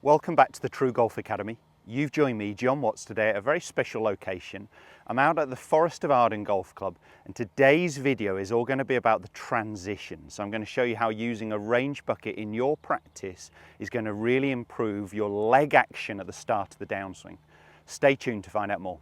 Welcome back to the TruGolf Academy. You've joined me, Jon Watts, today at a very special location. I'm out at the Forest of Arden Golf Club, and today's video is all going to be about the transition. So I'm going to show you how using a range bucket in your practice is going to really improve your leg action at the start of the downswing. Stay tuned to find out more.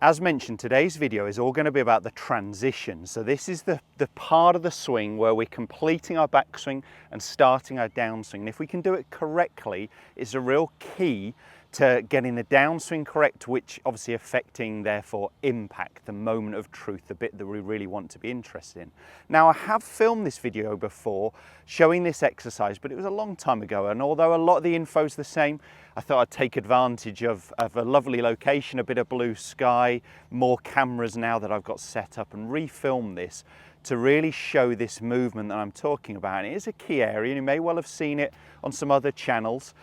As mentioned, today's video is all going to be about the transition. So this is the part of the swing where we're completing our backswing and starting our downswing. And if we can do it correctly, it's a real key to getting the downswing correct, which obviously affecting, therefore, impact, the moment of truth, the bit that we really want to be interested in. Now, I have filmed this video before showing this exercise, but it was a long time ago. And although a lot of the info is the same, I thought I'd take advantage of a lovely location, a bit of blue sky, more cameras now that I've got set up, and refilm this to really show this movement that I'm talking about. And it is a key area, and you may well have seen it on some other channels.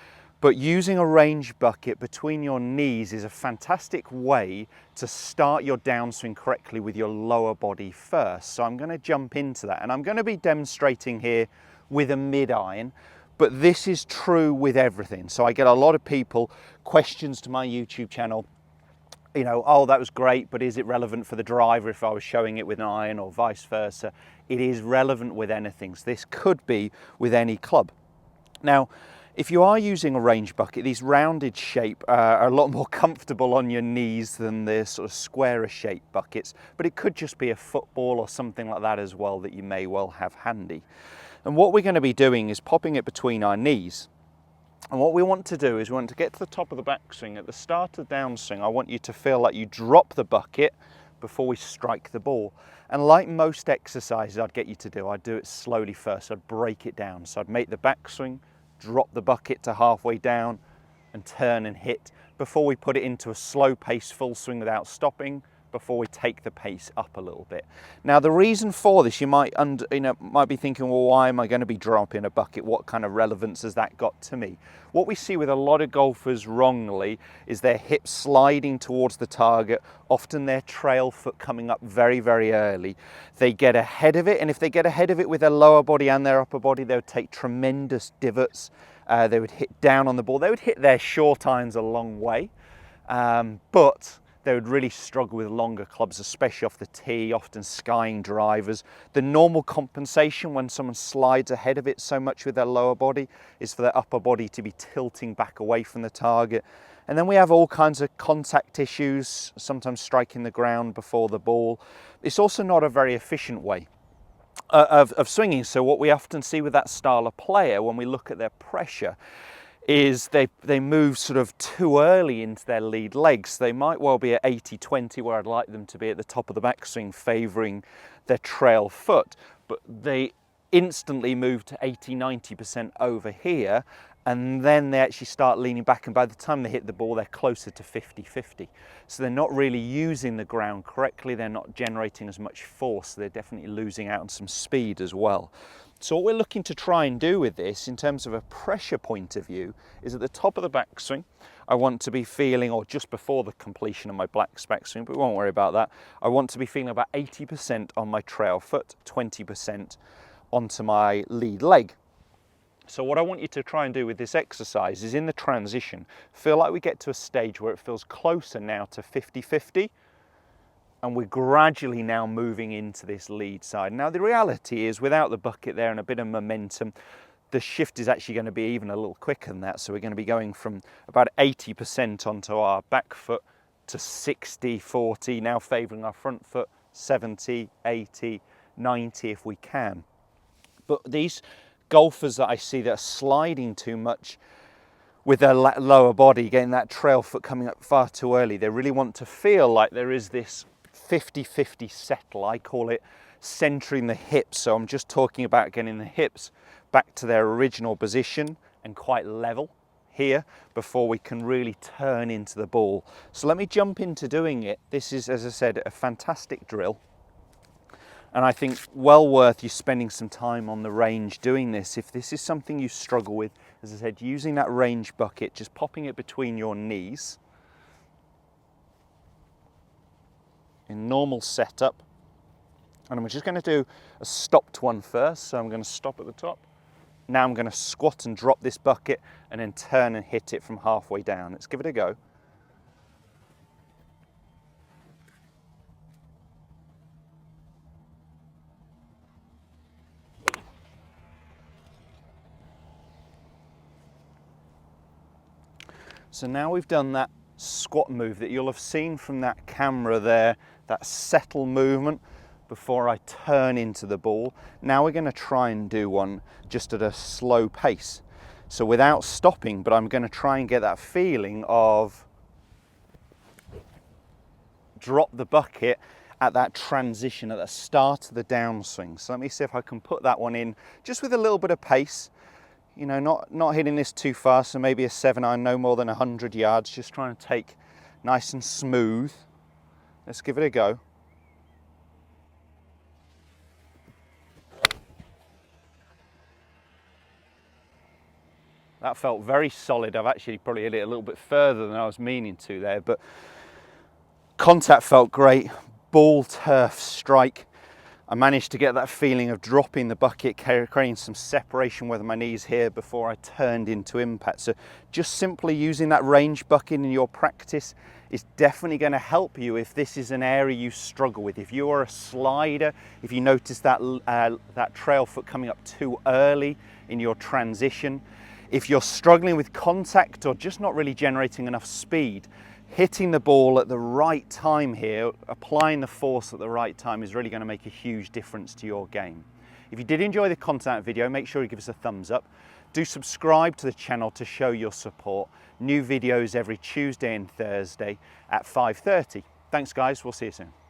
But using a range bucket between your knees is a fantastic way to start your downswing correctly with your lower body first. So I'm going to jump into that, and I'm going to be demonstrating here with a mid-iron, but this is true with everything. So I get a lot of people, questions to my YouTube channel, you know, oh, that was great, but is it relevant for the driver if I was showing it with an iron, or vice versa? It is relevant with anything. So this could be with any club. Now, if you are using a range bucket, these rounded shape are a lot more comfortable on your knees than the sort of squarer shaped buckets, but it could just be a football or something like that as well that you may well have handy. And what we're going to be doing is popping it between our knees. And what we want to do is we want to get to the top of the backswing. At the start of the downswing, I want you to feel like you drop the bucket before we strike the ball. And like most exercises I'd get you to do, I'd do it slowly first. I'd break it down. So I'd make the backswing, drop the bucket to halfway down and turn and hit before we put it into a slow pace full swing without stopping, before we take the pace up a little bit. Now, the reason for this, you might be thinking, well, why am I going to be dropping a bucket? What kind of relevance has that got to me? What we see with a lot of golfers wrongly is their hips sliding towards the target, often their trail foot coming up very, very early. They get ahead of it, and if they get ahead of it with their lower body and their upper body, they would take tremendous divots. They would hit down on the ball. They would hit their short irons a long way, but they would really struggle with longer clubs, especially off the tee, often skying drivers. The normal compensation when someone slides ahead of it so much with their lower body is for their upper body to be tilting back away from the target. And then we have all kinds of contact issues, sometimes striking the ground before the ball. It's also not a very efficient way of swinging. So what we often see with that style of player when we look at their pressure is they move sort of too early into their lead legs. They might well be at 80-20 where I'd like them to be at the top of the backswing, favouring their trail foot, but they instantly move to 80-90% over here, and then they actually start leaning back, and by the time they hit the ball, they're closer to 50-50. So they're not really using the ground correctly, they're not generating as much force, they're definitely losing out on some speed as well. So what we're looking to try and do with this, in terms of a pressure point of view, is at the top of the backswing, I want to be feeling, or just before the completion of my backswing, but we won't worry about that, I want to be feeling about 80% on my trail foot, 20% onto my lead leg. So what I want you to try and do with this exercise is, in the transition, feel like we get to a stage where it feels closer now to 50-50, and we're gradually now moving into this lead side. Now, the reality is, without the bucket there and a bit of momentum, the shift is actually going to be even a little quicker than that. So we're going to be going from about 80% onto our back foot to 60-40, now favouring our front foot, 70, 80, 90 if we can. But these golfers that I see that are sliding too much with their lower body, getting that trail foot coming up far too early, they really want to feel like there is this 50-50 settle. I call it centering the hips. So I'm just talking about getting the hips back to their original position and quite level here before we can really turn into the ball. So let me jump into doing it. This is, as I said, a fantastic drill, and I think well worth you spending some time on the range doing this. If this is something you struggle with, as I said, using that range bucket, just popping it between your knees in normal setup, And I'm just going to do a stopped one first. So I'm going to stop at the top. Now I'm going to squat and drop this bucket and then turn and hit it from halfway down. Let's give it a go. So now we've done that squat move that you'll have seen from that camera there, that settle movement before I turn into the ball. Now we're going to try and do one just at a slow pace. So without stopping, but I'm going to try and get that feeling of drop the bucket at that transition, at the start of the downswing. So let me see if I can put that one in just with a little bit of pace. You know, not hitting this too fast, so maybe a 7-iron, no more than 100 yards, just trying to take nice and smooth. Let's give it a go. That felt very solid. I've actually probably hit it a little bit further than I was meaning to there, but contact felt great. Ball turf strike. I managed to get that feeling of dropping the bucket, creating some separation with my knees here before I turned into impact. So just simply using that range bucket in your practice is definitely going to help you if this is an area you struggle with. If you're a slider, if you notice that, that trail foot coming up too early in your transition, if you're struggling with contact or just not really generating enough speed, hitting the ball at the right time here, applying the force at the right time is really going to make a huge difference to your game. If you did enjoy the content video, make sure you give us a thumbs up. Do subscribe to the channel to show your support. New videos every Tuesday and Thursday at 5:30. Thanks guys, we'll see you soon.